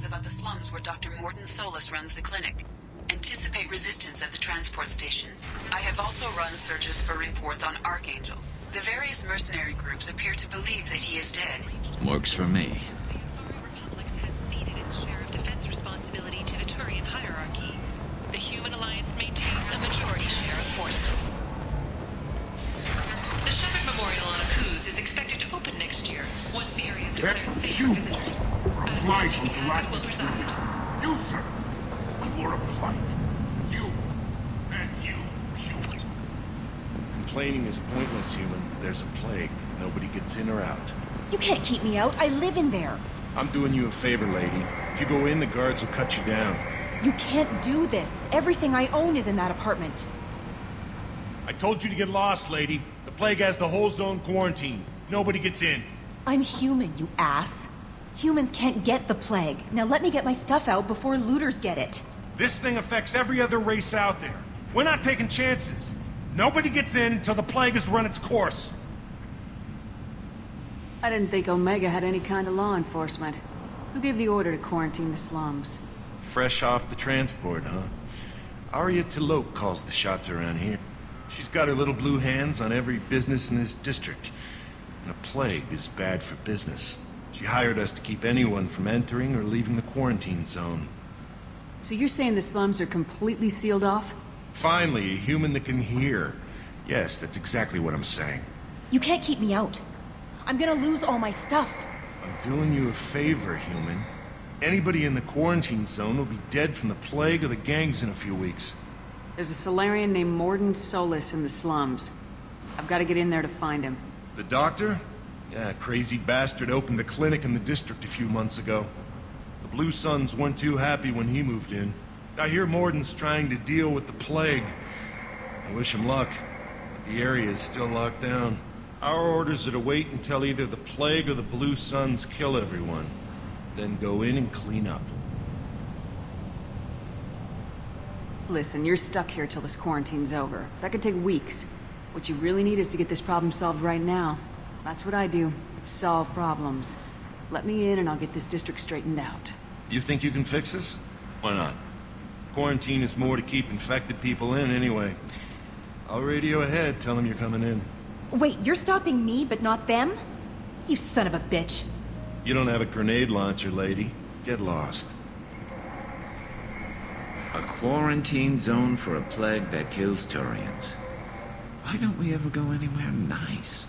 About the slums where Dr. Morden Solis runs the clinic. Anticipate resistance at the transport station. I have also run searches for reports on Archangel. The various mercenary groups appear to believe that he is dead. Works for me. Republic has ceded its share of defense responsibility to the Turian hierarchy. The Human Alliance maintains a majority share of forces. The Shepard Memorial on Akuz is expected to open next year, once the area is declared safe for visitors. Plight on galactic unit. You, sir. You are a plight. You. And you, human. Complaining is pointless, human. There's a plague. Nobody gets in or out. You can't keep me out. I live in there. I'm doing you a favor, lady. If you go in, the guards will cut you down. You can't do this. Everything I own is in that apartment. I told you to get lost, lady. The plague has the whole zone quarantined. Nobody gets in. I'm human, you ass. Humans can't get the plague. Now let me get my stuff out before looters get it. This thing affects every other race out there. We're not taking chances. Nobody gets in until the plague has run its course. I didn't think Omega had any kind of law enforcement. Who gave the order to quarantine the slums? Fresh off the transport, huh? Arya T'Loak calls the shots around here. She's got her little blue hands on every business in this district. And a plague is bad for business. She hired us to keep anyone from entering or leaving the quarantine zone. So you're saying the slums are completely sealed off? Finally, a human that can hear. Yes, that's exactly what I'm saying. You can't keep me out. I'm gonna lose all my stuff. I'm doing you a favor, human. Anybody in the quarantine zone will be dead from the plague or the gangs in a few weeks. There's a Solarian named Morden Solis in the slums. I've got to get in there to find him. The doctor? Yeah, crazy bastard opened a clinic in the district a few months ago. The Blue Suns weren't too happy when he moved in. I hear Morden's trying to deal with the plague. I wish him luck, but the area is still locked down. Our orders are to wait until either the plague or the Blue Suns kill everyone. Then go in and clean up. Listen, you're stuck here till this quarantine's over. That could take weeks. What you really need is to get this problem solved right now. That's what I do. Solve problems. Let me in and I'll get this district straightened out. You think you can fix this? Why not? Quarantine is more to keep infected people in anyway. I'll radio ahead, tell them you're coming in. Wait, you're stopping me, but not them? You son of a bitch. You don't have a grenade launcher, lady. Get lost. A quarantine zone for a plague that kills Turians. Why don't we ever go anywhere nice?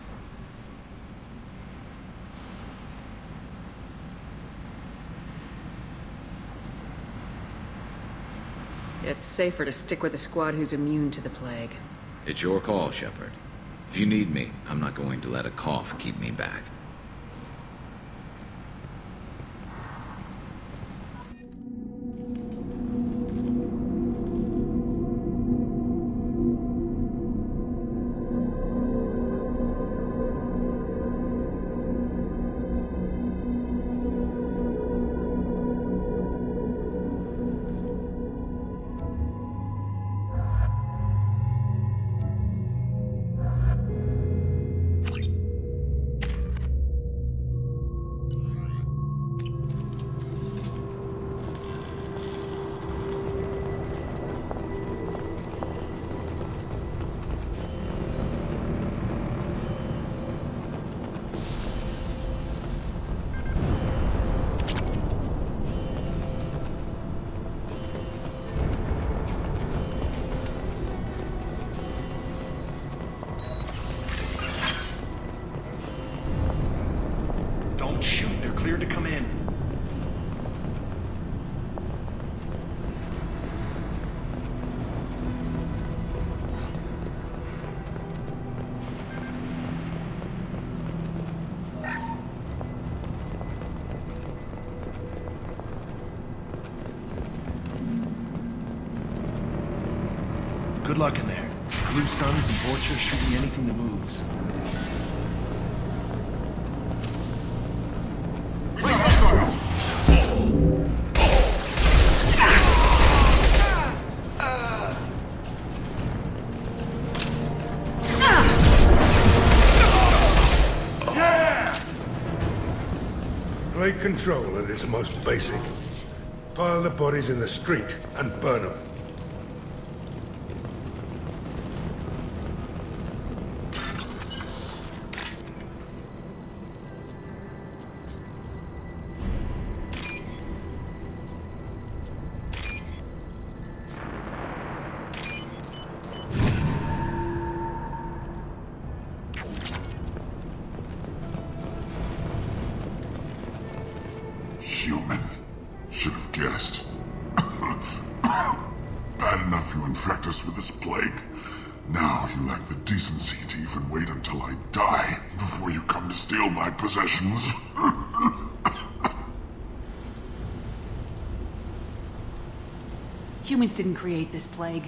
It's safer to stick with a squad who's immune to the plague. It's your call, Shepard. If you need me, I'm not going to let a cough keep me back. Good luck in there. Blue Suns and Vorcha shooting anything that moves. Plague control at its most basic. Pile the bodies in the street and burn them. Human. Should have guessed. Bad enough you infect us with this plague. Now you lack the decency to even wait until I die before you come to steal my possessions. Humans didn't create this plague.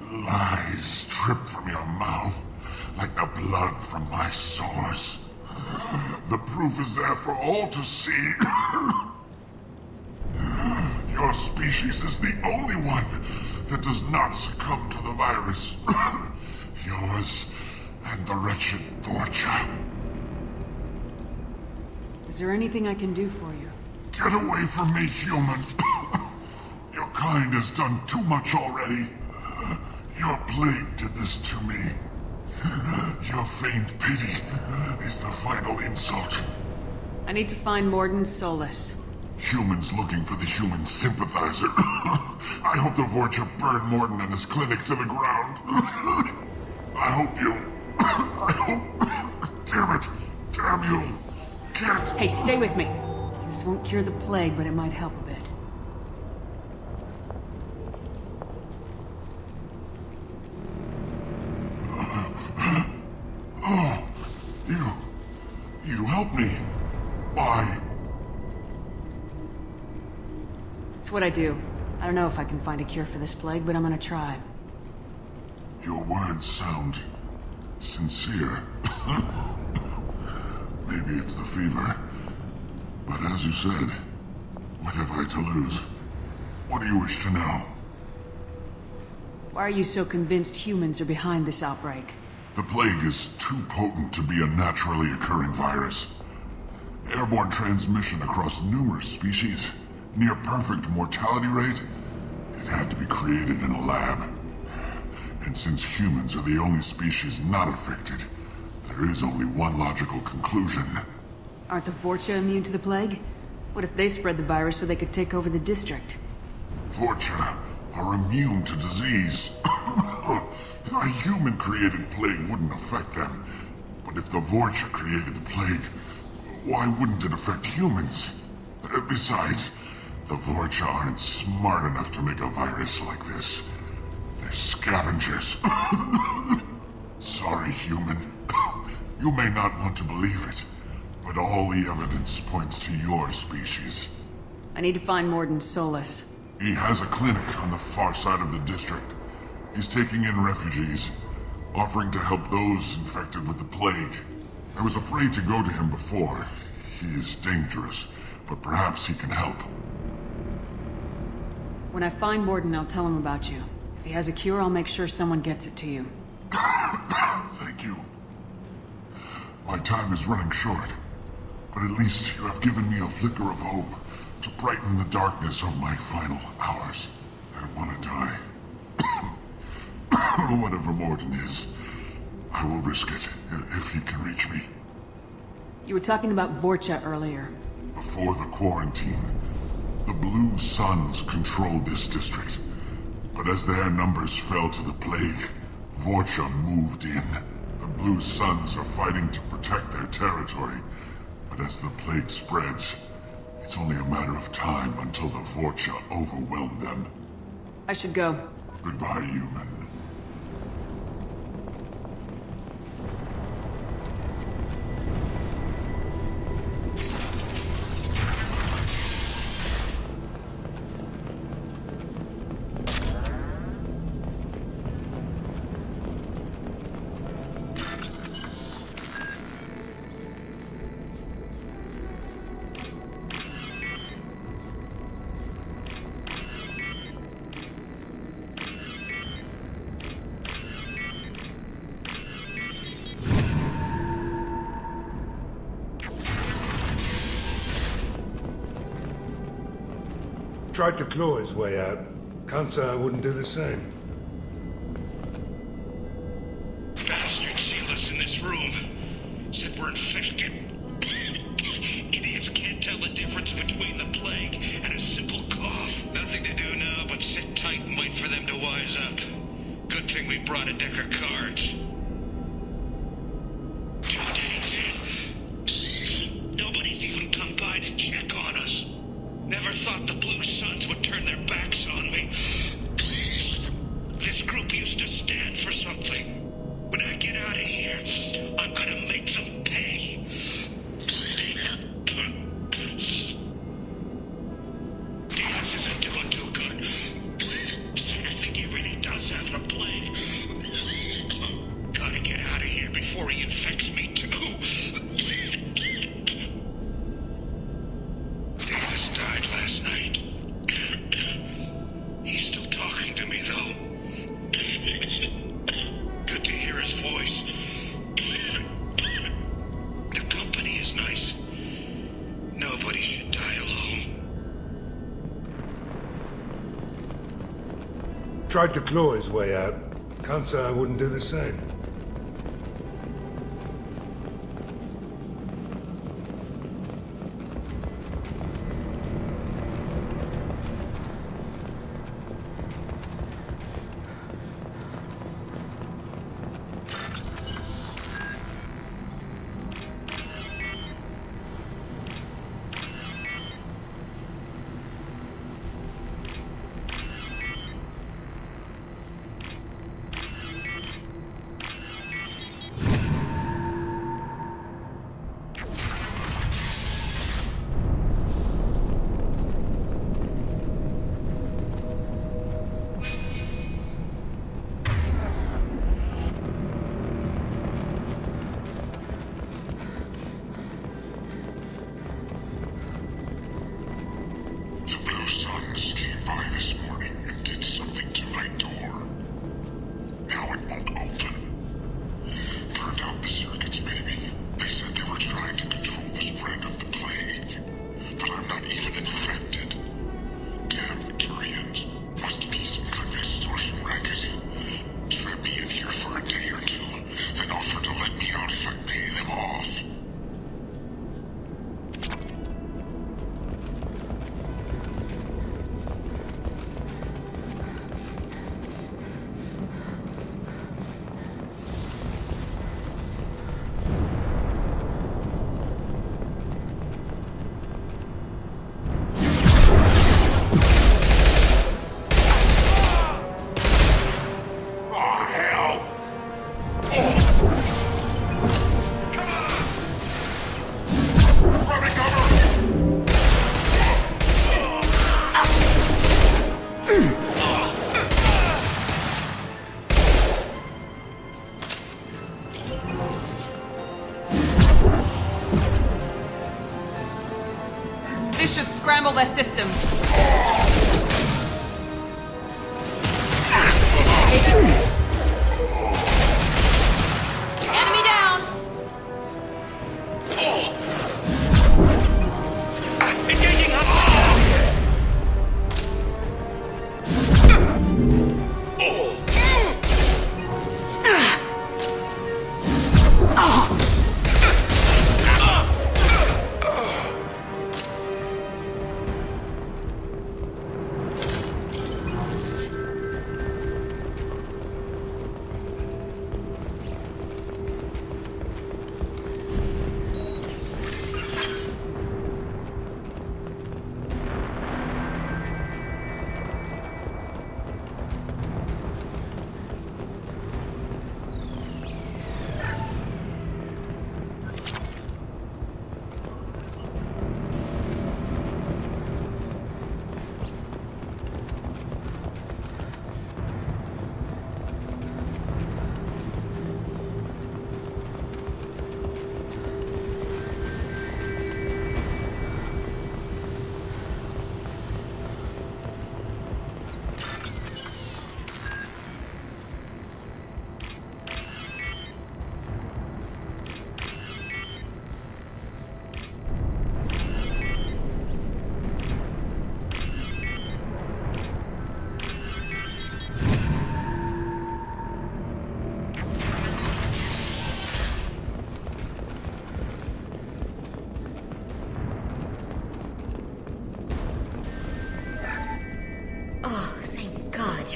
Lies drip from your mouth like the blood from my sores. The proof is there for all to see. Your species is the only one that does not succumb to the virus. Yours and the wretched Vorcha. Is there anything I can do for you? Get away from me, human. Your kind has done too much already. Your plague did this to me. Your feigned pity is the final insult. I need to find Morden Solus. Humans looking for the human sympathizer. I hope the Vorcha burned Morden and his clinic to the ground. I hope you... I hope... Damn it. Damn you. Can't... Hey, stay with me. This won't cure the plague, but it might help a bit. You help me. Why? It's what I do. I don't know if I can find a cure for this plague, but I'm gonna try. Your words sound sincere. Maybe it's the fever. But as you said, what have I to lose? What do you wish to know? Why are you so convinced humans are behind this outbreak? The plague is too potent to be a naturally occurring virus. Airborne transmission across numerous species, near perfect mortality rate. It had to be created in a lab. And since humans are the only species not affected, there is only one logical conclusion. Aren't the Vorcha immune to the plague? What if they spread the virus so they could take over the district? Vorcha are immune to disease. A human-created plague wouldn't affect them. But if the Vorcha created the plague, why wouldn't it affect humans? Besides, the Vorcha aren't smart enough to make a virus like this. They're scavengers. Sorry, human. You may not want to believe it, but all the evidence points to your species. I need to find Morden Solus. He has a clinic on the far side of the district. He's taking in refugees, offering to help those infected with the plague. I was afraid to go to him before. He is dangerous, but perhaps he can help. When I find Morden, I'll tell him about you. If he has a cure, I'll make sure someone gets it to you. Thank you. My time is running short, but at least you have given me a flicker of hope to brighten the darkness of my final hours. I don't want to die. Whatever Morden is, I will risk it if he can reach me. You were talking about Vorcha earlier. Before the quarantine, the Blue Suns controlled this district. But as their numbers fell to the plague, Vorcha moved in. The Blue Suns are fighting to protect their territory. But as the plague spreads, it's only a matter of time until the Vorcha overwhelm them. I should go. Goodbye, human. Tried to claw his way out. Can't say I wouldn't do the same. Bastard sealed us in this room. Said we're infected. Idiots can't tell the difference between the plague and a simple cough. Nothing to do now but sit tight and wait for them to wise up. Good thing we brought a deck of cards. 2 days in. Nobody's even come by to check on us. Never thought the Blue Suns would turn their backs on me. This group used to stand for something. When I get out of here, I'm gonna make them pay. Davis isn't doing too good. I think he really does have the plague. Gotta get out of here before he infects me too. Davis died last night. He's still talking to me though. Good to hear his voice. The company is nice. Nobody should die alone. Tried to claw his way out. Can't say I wouldn't do the same. This should scramble their systems. Enemy down! Engaging up!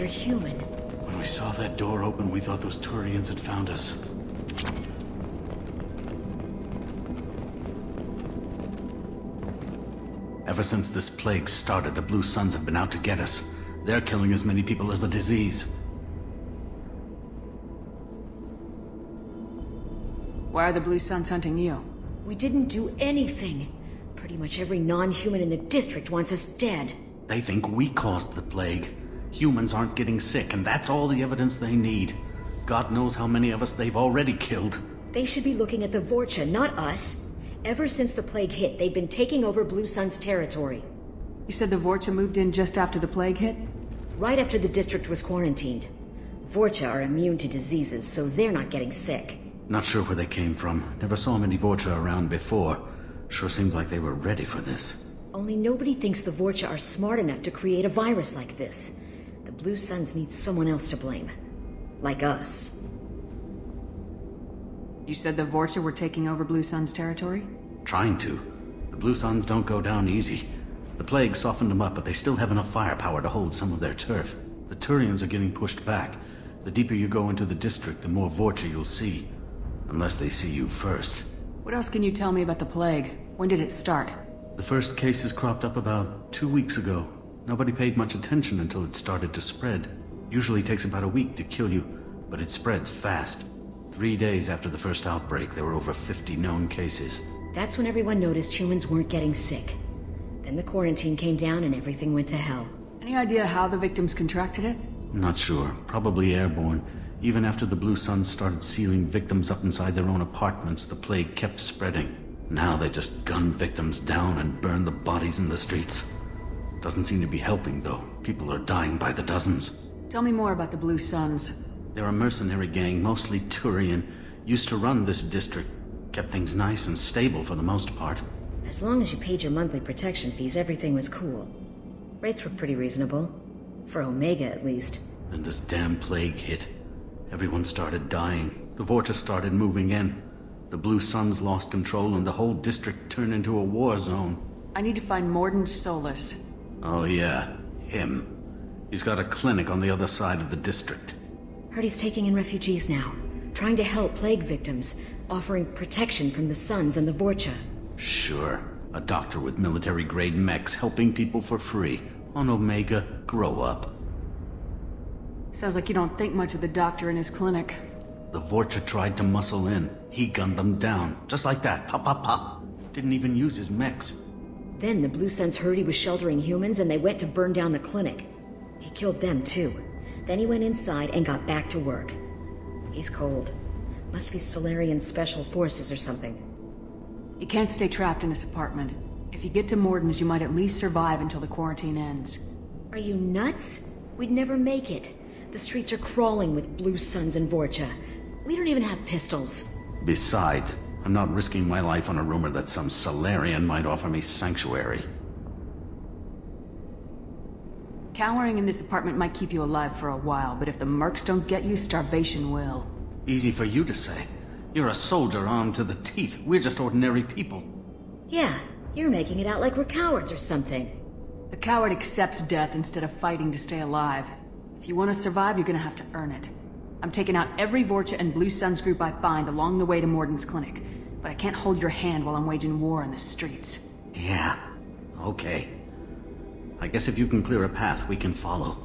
you're human. When we saw that door open, we thought those Turians had found us. Ever since this plague started, the Blue Suns have been out to get us. They're killing as many people as the disease. Why are the Blue Suns hunting you? We didn't do anything. Pretty much every non-human in the district wants us dead. They think we caused the plague. Humans aren't getting sick, and that's all the evidence they need. God knows how many of us they've already killed. They should be looking at the Vorcha, not us. Ever since the plague hit, they've been taking over Blue Sun's territory. You said the Vorcha moved in just after the plague hit? Right after the district was quarantined. Vorcha are immune to diseases, so they're not getting sick. Not sure where they came from. Never saw many Vorcha around before. Sure seemed like they were ready for this. Only nobody thinks the Vorcha are smart enough to create a virus like this. The Blue Suns need someone else to blame. Like us. You said the Vorcha were taking over Blue Sun's territory? Trying to. The Blue Suns don't go down easy. The plague softened them up, but they still have enough firepower to hold some of their turf. The Turians are getting pushed back. The deeper you go into the district, the more Vorcha you'll see. Unless they see you first. What else can you tell me about the plague? When did it start? The first cases cropped up about 2 weeks ago. Nobody paid much attention until it started to spread. Usually takes about a week to kill you, but it spreads fast. 3 days after the first outbreak, there were over 50 known cases. That's when everyone noticed humans weren't getting sick. Then the quarantine came down and everything went to hell. Any idea how the victims contracted it? Not sure. Probably airborne. Even after the Blue Suns started sealing victims up inside their own apartments, the plague kept spreading. Now they just gun victims down and burn the bodies in the streets. Doesn't seem to be helping, though. People are dying by the dozens. Tell me more about the Blue Suns. They're a mercenary gang, mostly Turian. Used to run this district. Kept things nice and stable for the most part. As long as you paid your monthly protection fees, everything was cool. Rates were pretty reasonable. For Omega, at least. Then this damn plague hit. Everyone started dying. The Vorcha started moving in. The Blue Suns lost control and the whole district turned into a war zone. I need to find Morden Solus. Oh yeah, him. He's got a clinic on the other side of the district. Heard he's taking in refugees now. Trying to help plague victims. Offering protection from the Suns and the Vorcha. Sure. A doctor with military-grade mechs helping people for free. On Omega, grow up. Sounds like you don't think much of the doctor in his clinic. The Vorcha tried to muscle in. He gunned them down. Just like that. Pop, pop, pop. Didn't even use his mechs. Then the Blue Suns heard he was sheltering humans and they went to burn down the clinic. He killed them too. Then he went inside and got back to work. He's cold. Must be Solarian Special Forces or something. You can't stay trapped in this apartment. If you get to Morden's, you might at least survive until the quarantine ends. Are you nuts? We'd never make it. The streets are crawling with Blue Suns and Vorcha. We don't even have pistols. Besides, I'm not risking my life on a rumor that some Solarian might offer me sanctuary. Cowering in this apartment might keep you alive for a while, but if the mercs don't get you, starvation will. Easy for you to say. You're a soldier armed to the teeth. We're just ordinary people. Yeah, you're making it out like we're cowards or something. A coward accepts death instead of fighting to stay alive. If you want to survive, you're gonna have to earn it. I'm taking out every Vorcha and Blue Suns group I find along the way to Morden's clinic, but I can't hold your hand while I'm waging war in the streets. Yeah, okay. I guess if you can clear a path, we can follow.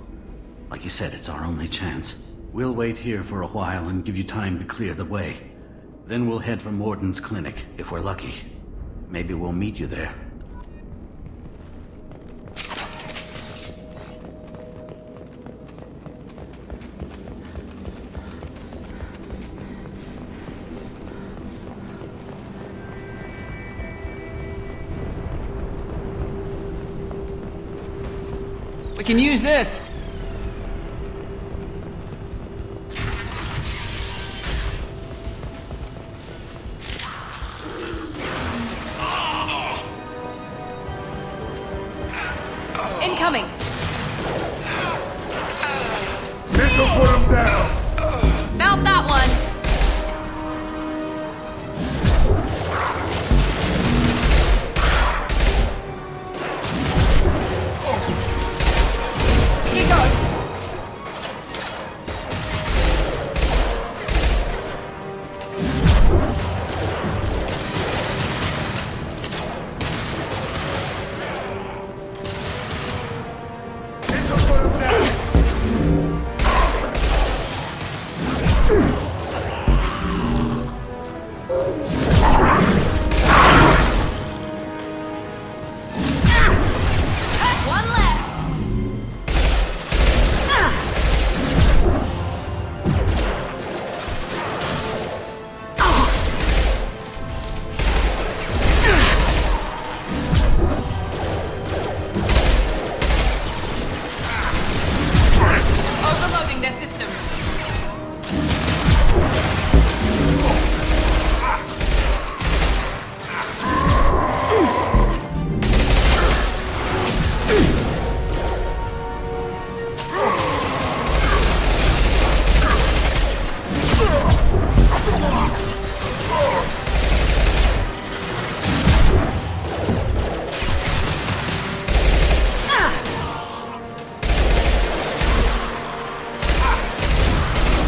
Like you said, it's our only chance. We'll wait here for a while and give you time to clear the way. Then we'll head for Morden's clinic, if we're lucky. Maybe we'll meet you there. We can use this! Incoming! This'll put him down! Found that one! Here goes!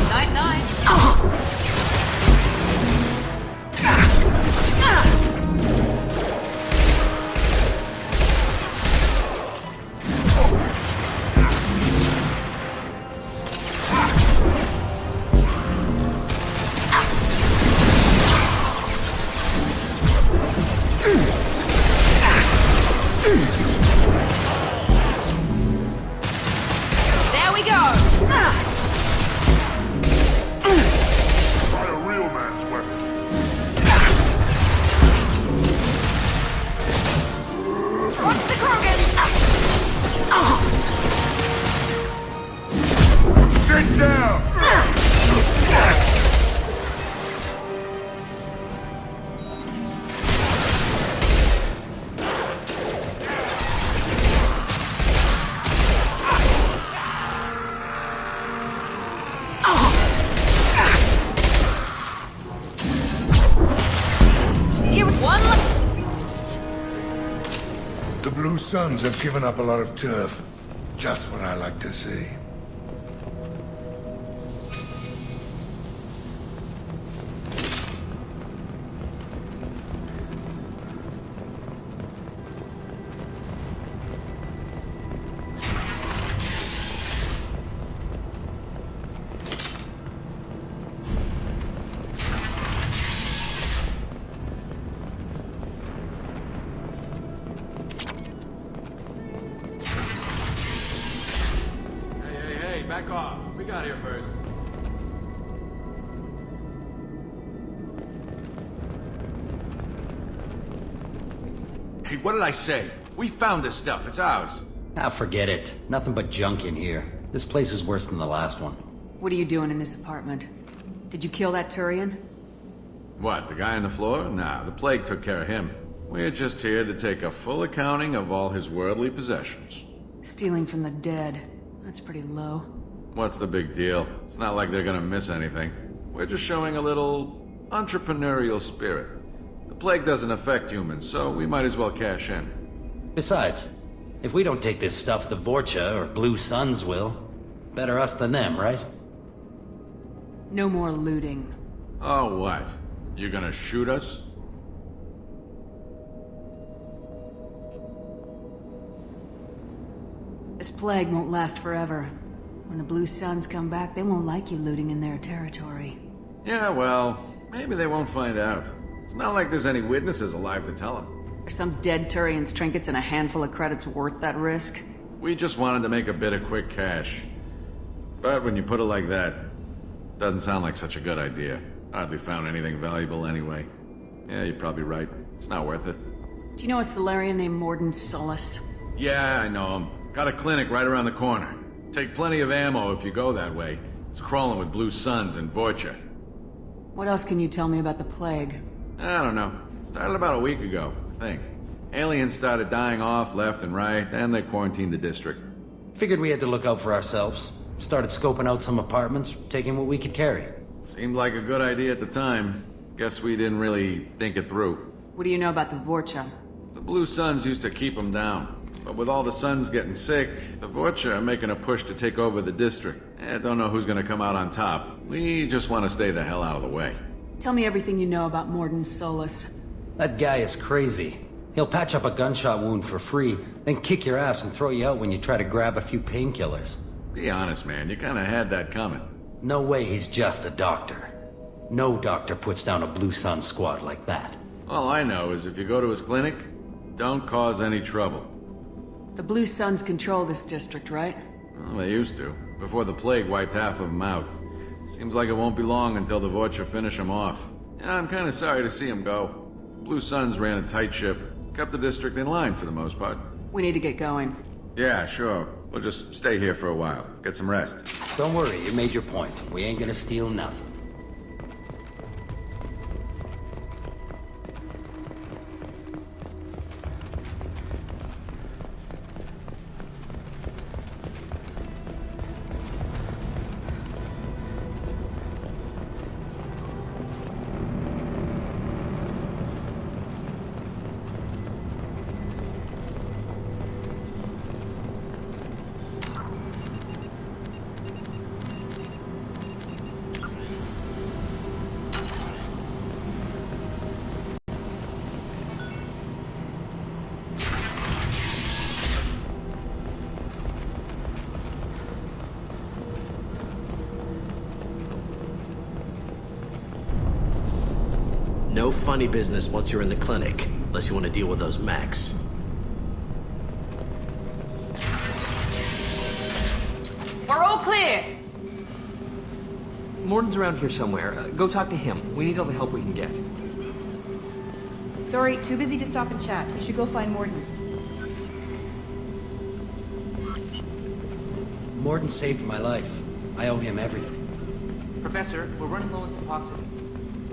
Night, night. There we go. Try a real man's weapon. Watch the Krogan. Sit down! Here, one. The Blue Suns have given up a lot of turf. Just what I like to see. Hey, back off. We got here first. Hey, what did I say? We found this stuff. It's ours. Ah, forget it. Nothing but junk in here. This place is worse than the last one. What are you doing in this apartment? Did you kill that Turian? What, the guy on the floor? Nah, the plague took care of him. We're just here to take a full accounting of all his worldly possessions. Stealing from the dead. That's pretty low. What's the big deal? It's not like they're gonna miss anything. We're just showing a little entrepreneurial spirit. The plague doesn't affect humans, so we might as well cash in. Besides, if we don't take this stuff, the Vorcha or Blue Suns will. Better us than them, right? No more looting. Oh, what? You gonna shoot us? This plague won't last forever. When the Blue Suns come back, they won't like you looting in their territory. Yeah, well, maybe they won't find out. It's not like there's any witnesses alive to tell them. Are some dead Turian's trinkets and a handful of credits worth that risk? We just wanted to make a bit of quick cash. But when you put it like that, doesn't sound like such a good idea. Hardly found anything valuable anyway. Yeah, you're probably right. It's not worth it. Do you know a Solarian named Morden Solus? Yeah, I know him. Got a clinic right around the corner. Take plenty of ammo if you go that way. It's crawling with Blue Suns and Vorcha. What else can you tell me about the plague? I don't know. Started about a week ago, I think. Aliens started dying off left and right, and they quarantined the district. Figured we had to look out for ourselves. Started scoping out some apartments, taking what we could carry. Seemed like a good idea at the time. Guess we didn't really think it through. What do you know about the Vorcha? The Blue Suns used to keep them down. But with all the Suns getting sick, the Vorcha are making a push to take over the district. Don't know who's gonna come out on top. We just want to stay the hell out of the way. Tell me everything you know about Morden Solus. That guy is crazy. He'll patch up a gunshot wound for free, then kick your ass and throw you out when you try to grab a few painkillers. Be honest, man. You kinda had that coming. No way he's just a doctor. No doctor puts down a Blue Sun squad like that. All I know is if you go to his clinic, don't cause any trouble. The Blue Suns control this district, right? Well, they used to, before the plague wiped half of them out. Seems like it won't be long until the Vorcha finish them off. Yeah, I'm kinda sorry to see them go. Blue Suns ran a tight ship, kept the district in line for the most part. We need to get going. Yeah, sure. We'll just stay here for a while, get some rest. Don't worry, you made your point. We ain't gonna steal nothing. No funny business once you're in the clinic, unless you want to deal with those mechs. We're all clear! Morden's around here somewhere. Go talk to him. We need all the help we can get. Sorry, too busy to stop and chat. You should go find Morden. Morden saved my life. I owe him everything. Professor, we're running low on Suboxone.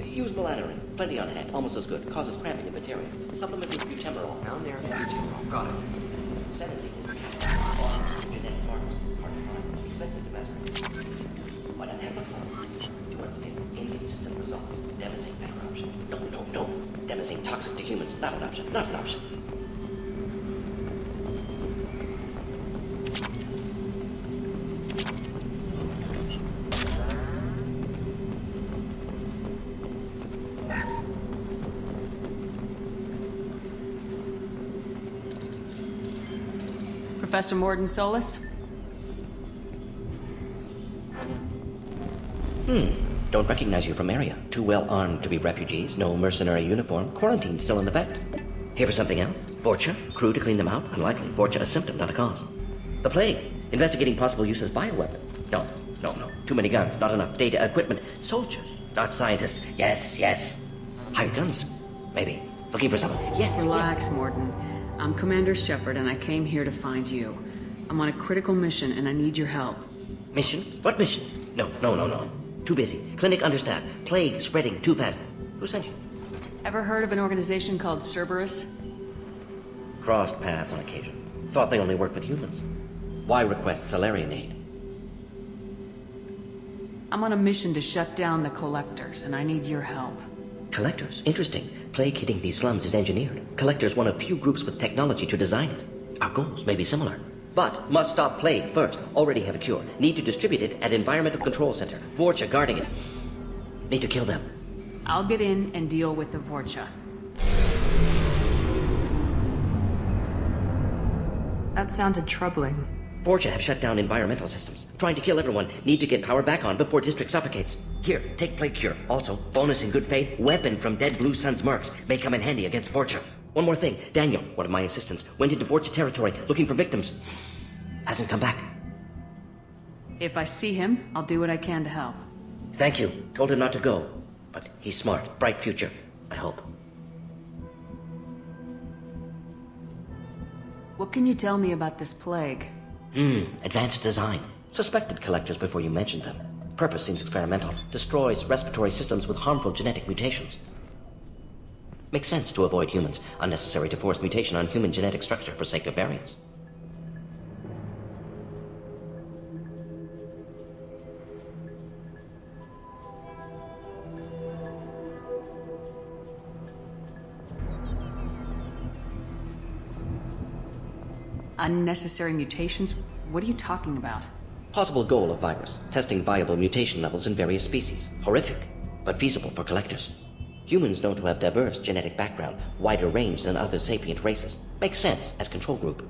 Use melanorin. Plenty on hand. Almost as good. Causes cramping in bacterians. Supplement with butemerol. Down there. Got it. Sedative is genetic markers. Hard to find. Expensive to measure. But an amplifier. To understand. Inconsistent results. Devastating better option. No. Devastating toxic to humans. Not an option. Not an option. Professor Morden Solus? Don't recognize you from area. Too well armed to be refugees. No mercenary uniform. Quarantine still in effect. Here for something else? Vorcha? Crew to clean them out? Unlikely. Vorcha a symptom, not a cause. The plague. Investigating possible use as bioweapon. No. Too many guns. Not enough data, equipment. Soldiers. Not scientists. Yes. Hired guns. Maybe. Looking for someone. Yes. Relax, Morden. I'm Commander Shepard, and I came here to find you. I'm on a critical mission, and I need your help. Mission? What mission? No. Too busy. Clinic understaffed. Plague spreading too fast. Who sent you? Ever heard of an organization called Cerberus? Crossed paths on occasion. Thought they only worked with humans. Why request Salarian aid? I'm on a mission to shut down the Collectors, and I need your help. Collectors? Interesting. Plague hitting these slums is engineered. Collectors one of few groups with technology to design it. Our goals may be similar. But must stop plague first. Already have a cure. Need to distribute it at Environmental Control Center. Vorcha guarding it. Need to kill them. I'll get in and deal with the Vorcha. That sounded troubling. Vorcha have shut down environmental systems. Trying to kill everyone. Need to get power back on before district suffocates. Here, take plague cure. Also, bonus in good faith, weapon from dead Blue Sun's mercs. May come in handy against Vorcha. One more thing. Daniel, one of my assistants, went into Vorcha territory looking for victims. Hasn't come back. If I see him, I'll do what I can to help. Thank you. Told him not to go. But he's smart. Bright future. I hope. What can you tell me about this plague? Advanced design. Suspected collectors before you mentioned them. Purpose seems experimental. Destroys respiratory systems with harmful genetic mutations. Makes sense to avoid humans. Unnecessary to force mutation on human genetic structure for sake of variance. Unnecessary mutations? What are you talking about? Possible goal of virus. Testing viable mutation levels in various species. Horrific, but feasible for collectors. Humans known to have diverse genetic background, wider range than other sapient races. Makes sense as control group.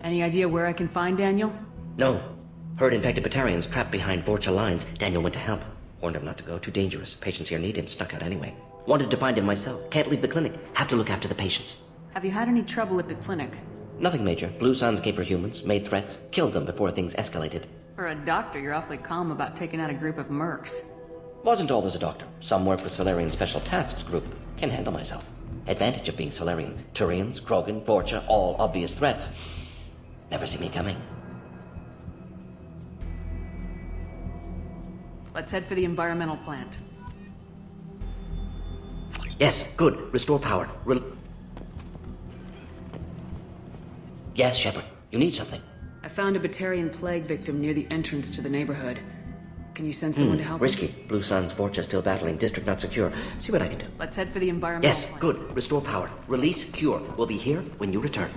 Any idea where I can find Daniel? No. Heard infected Batarians trapped behind Vorcha lines. Daniel went to help. Warned him not to go. Too dangerous. Patients here need him. Snuck out anyway. Wanted to find him myself. Can't leave the clinic. Have to look after the patients. Have you had any trouble at the clinic? Nothing major. Blue Suns came for humans, made threats, killed them before things escalated. For a doctor, you're awfully calm about taking out a group of mercs. Wasn't always a doctor. Some work with Solarian Special Tasks Group. Can handle myself. Advantage of being Solarian. Turians, Krogan, Vorcha, all obvious threats. Never see me coming. Let's head for the environmental plant. Yes, good. Restore power. Yes, Shepard. You need something. I found a Batarian plague victim near the entrance to the neighborhood. Can you send someone to help Risky. him? Blue Suns, Vorcha still battling. District not secure. See what I can do. Let's head for the environmental Yes, plant. good. Restore power. Release Cure. We'll be here when you return.